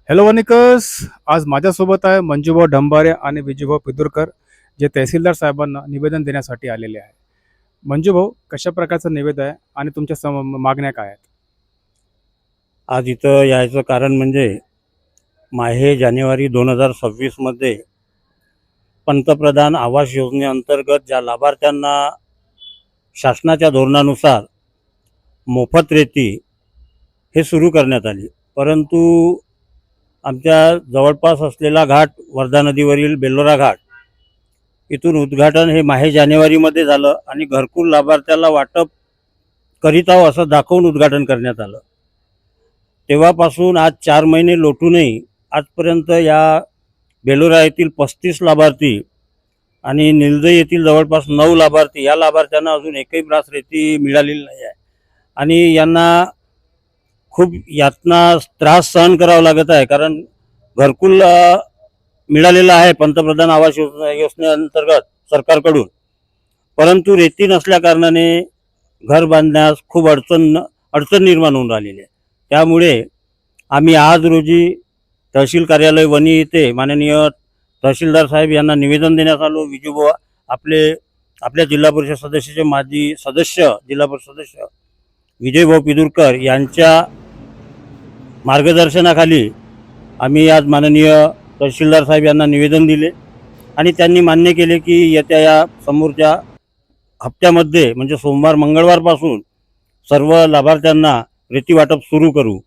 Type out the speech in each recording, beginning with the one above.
Hello वनिकस. आज माझ्यासोबत आहे मंजूभाऊ ढंबारे आणि विजूभाऊ पिदुरकर, जे तहसीलदार साहेबांना निवेदन देण्यासाठी आलेले आहे. मंजूभाऊ, कशा प्रकारचं निवेदन आहे आणि तुमच्या मागण्या काय आहेत? आज इथं यायचं कारण म्हणजे माहे जानेवारी 2026मध्ये पंतप्रधान आवास योजनेअंतर्गत ज्या लाभार्थ्यांना शासनाच्या धोरणानुसार मोफत रेती हे सुरू करण्यात आली, परंतु आमच्या जवळपास असलेला घाट वर्धा नदीवरील बेलोरा घाट इथून उद्घाटन हे माहे जानेवारीमध्ये झालं आणि घरकुल लाभार्थ्याला वाटप करीत आहो असं दाखवून उद्घाटन करण्यात आलं. तेव्हापासून आज 4 महिने लोटूनही आजपर्यंत या बेलोरा येथील 35 लाभार्थी आणि निलजई येथील जवळपास 9 लाभार्थी या लाभार्थ्यांना अजून एकही ब्रास रेती मिळालेली नाही आहे आणि यांना खूप यातना त्रास सहन करावा लागत आहे. कारण घरकुल मिळालेलं आहे पंतप्रधान आवास योजनेअंतर्गत सरकारकडून, परंतु रेती नसल्या कारणाने घर बांधण्यास खूप अडचण निर्माण होऊन राहिलेली आहे. त्यामुळे आम्ही आज रोजी तहसील कार्यालय वणी येथे माननीय तहसीलदार साहेब यांना निवेदन देण्यात आलो. विजूभाऊ आपल्या जिल्हा परिषद सदस्याचे माजी सदस्य जिल्हा परिषद सदस्य विजयभाऊ पिदुरकर यांच्या मार्गदर्शनाखाली आम्ही आज माननीय तहसीलदार साहेब यांना निवेदन दिले आणि त्यांनी मान्य केले की येत्या या समोरच्या हप्त्यामध्ये म्हणजे सोमवार मंगळवारपासून सर्व लाभार्थ्यांना रेती वाटप सुरू करू.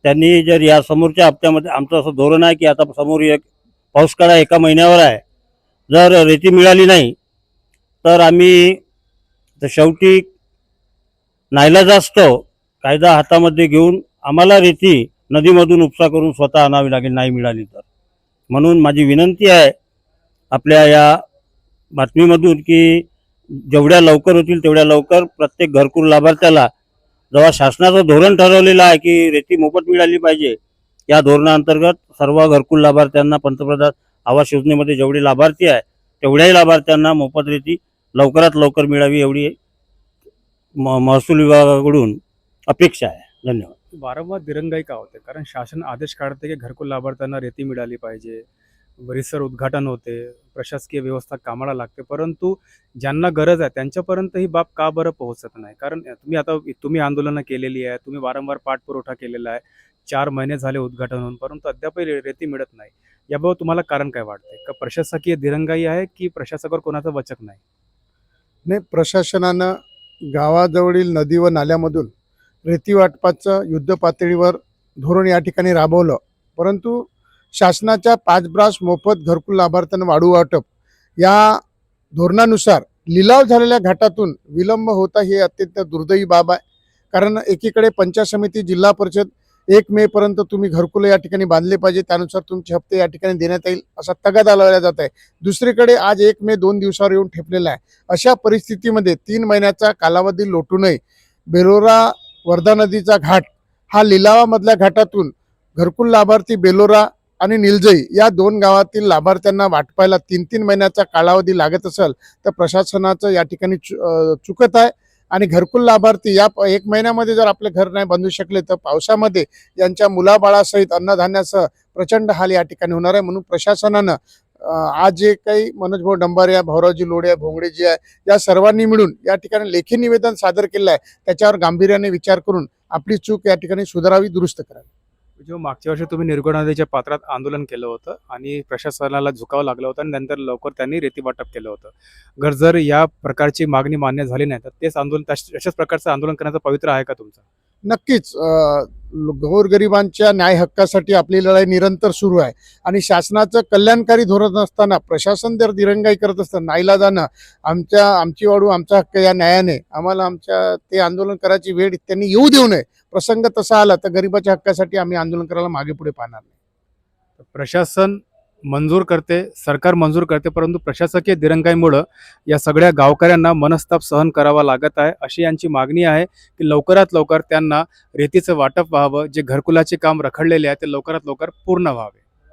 त्यांनी जर या समोरच्या हप्त्यामध्ये आमचं असं धोरण आहे की आता समोर एक पाऊस काळा 1 महिन्यावर आहे, जर रेती मिळाली नाही तर आम्ही शेवटी नाईलाजास्तव कायदा हातामध्ये घेऊन आम्हाला रेती नदीमधून उपसा करून स्वतः आणावी लागेल नाही मिळाली तर. म्हणून माझी विनंती आहे आपल्या या बातमीमधून की जेवढ्या लवकर होतील तेवढ्या लवकर प्रत्येक घरकुल लाभार्थ्याला, जेव्हा शासनाचं धोरण ठरवलेलं आहे की रेती मोफत मिळाली पाहिजे, या धोरणाअंतर्गत सर्व घरकुल लाभार्थ्यांना पंतप्रधान आवास योजनेमध्ये जेवढे लाभार्थी आहे तेवढ्याही लाभार्थ्यांना मोफत रेती लवकरात लवकर मिळावी एवढी महसूल विभागाकडून अपेक्षा आहे. धन्यवाद. वारंवार दिरंगाई का होते? कारण शासन आदेश काढते की घरकुल लाभार्थ्यांना रेती मिळाली पाहिजे, बरीचसर उद्घाटन होते, प्रशासकीय व्यवस्था कामाला लागते, परंतु ज्यांना गरज आहे त्यांच्यापर्यंत ही बाब का बरं पोहोचत नाही? कारण तुम्ही आंदोलनं केलेली आहे, तुम्ही वारंवार पाठपुरवठा केलेला आहे, 4 महिने झाले उद्घाटन होऊन, परंतु अद्यापही रेती मिळत नाही. याबाबत तुम्हाला कारण काय वाटते? का प्रशासकीय दिरंगाई आहे की प्रशासकावर कोणाचं वचक नाही? नाही, प्रशासनानं गावाजवळील नदी व नाल्यामधून रेती वाटपाचं युद्ध पातळीवर धोरण या ठिकाणी राबवलं, परंतु शासनाच्या 5 ब्रास मोफत घरकुल लाभार्थ्यांना वाढू वाटप या धोरणानुसार लिलाव झालेल्या घाटातून विलंब होता ही अत्यंत दुर्दैवी बाब आहे. कारण एकीकडे पंचायत समिती जिल्हा परिषद 1 मे पर्यंत तुम्ही घरकुल या ठिकाणी बांधले पाहिजे, त्यानुसार तुमचे हप्ते या ठिकाणी देण्यात येईल असा तगादा लावला जात आहे. दुसरीकडे आज 1 मे 2 दिवसावर येऊन ठेपलेला आहे. अशा परिस्थितीमध्ये 3 महिन्याचा कालावधी लोटूनही बेलोरा वर्धा नदीचा घाट हा लिलावामधल्या घाटातून घरकुल लाभार्थी बेलोरा आणि निलजई या 2 गावातील लाभार्थ्यांना वाटपायला 3-3 महिन्याचा कालावधी लागत असेल तर प्रशासनाचं या ठिकाणी चुकत आहे. आणि घरकुल लाभार्थी या 1 महिन्यामध्ये जर आपले घर नाही बांधू शकले तर पावसामध्ये यांच्या मुलाबाळासहित अन्नधान्यासह प्रचंड हाल या ठिकाणी होणार आहे. म्हणून प्रशासनानं आज जे काही मनोजभाऊ ढंबारे, भाऊरावजी लोढे, भोंगडेजी आहे, या सर्वांनी मिळून या ठिकाणी लेखी निवेदन सादर केलं आहे. त्याच्यावर गांभीर्याने विचार करून आपली चूक या ठिकाणी सुधारावी, दुरुस्त करावी. जेव्हा मागच्या वर्षी तुम्ही निर्गुण नदीच्या पात्रात आंदोलन केलं होतं आणि प्रशासनाला झुकावं लागलं होतं आणि नंतर लवकर त्यांनी रेती वाटप केलं होतं. जर या प्रकारची मागणी मान्य झाली नाही तर तेच आंदोलन, अशाच प्रकारचं आंदोलन करण्याचं पवित्र आहे का तुमचं? नक्कीच गोरगरिबांच्या न्याय हक्कासाठी आपली लढाई निरंतर सुरू आहे आणि शासनाचं कल्याणकारी धोरण असताना प्रशासन जर दिरंगाई करत असतं, नाईलाजानं आमची वाढू आमचा हक्क या न्यायाने आम्हाला ते आंदोलन करायची वेळ त्यांनी येऊ देऊ नये. प्रसंग तसा आला तर गरिबाच्या हक्कासाठी आम्ही आंदोलन करायला मागे पुढे पाहणार नाही. प्रशासन मंजूर करते, सरकार मंजूर करते, परंतु प्रशासकीय दिरंगाईमुळं या सगळ्या गावकऱ्यांना मनस्ताप सहन करावा लागत आहे. अशी यांची मागणी आहे की लवकरात लवकर त्यांना रेतीचं वाटप व्हावं, जे घरकुलाचे काम रखडलेले आहे ते लवकरात लवकर पूर्ण व्हावे.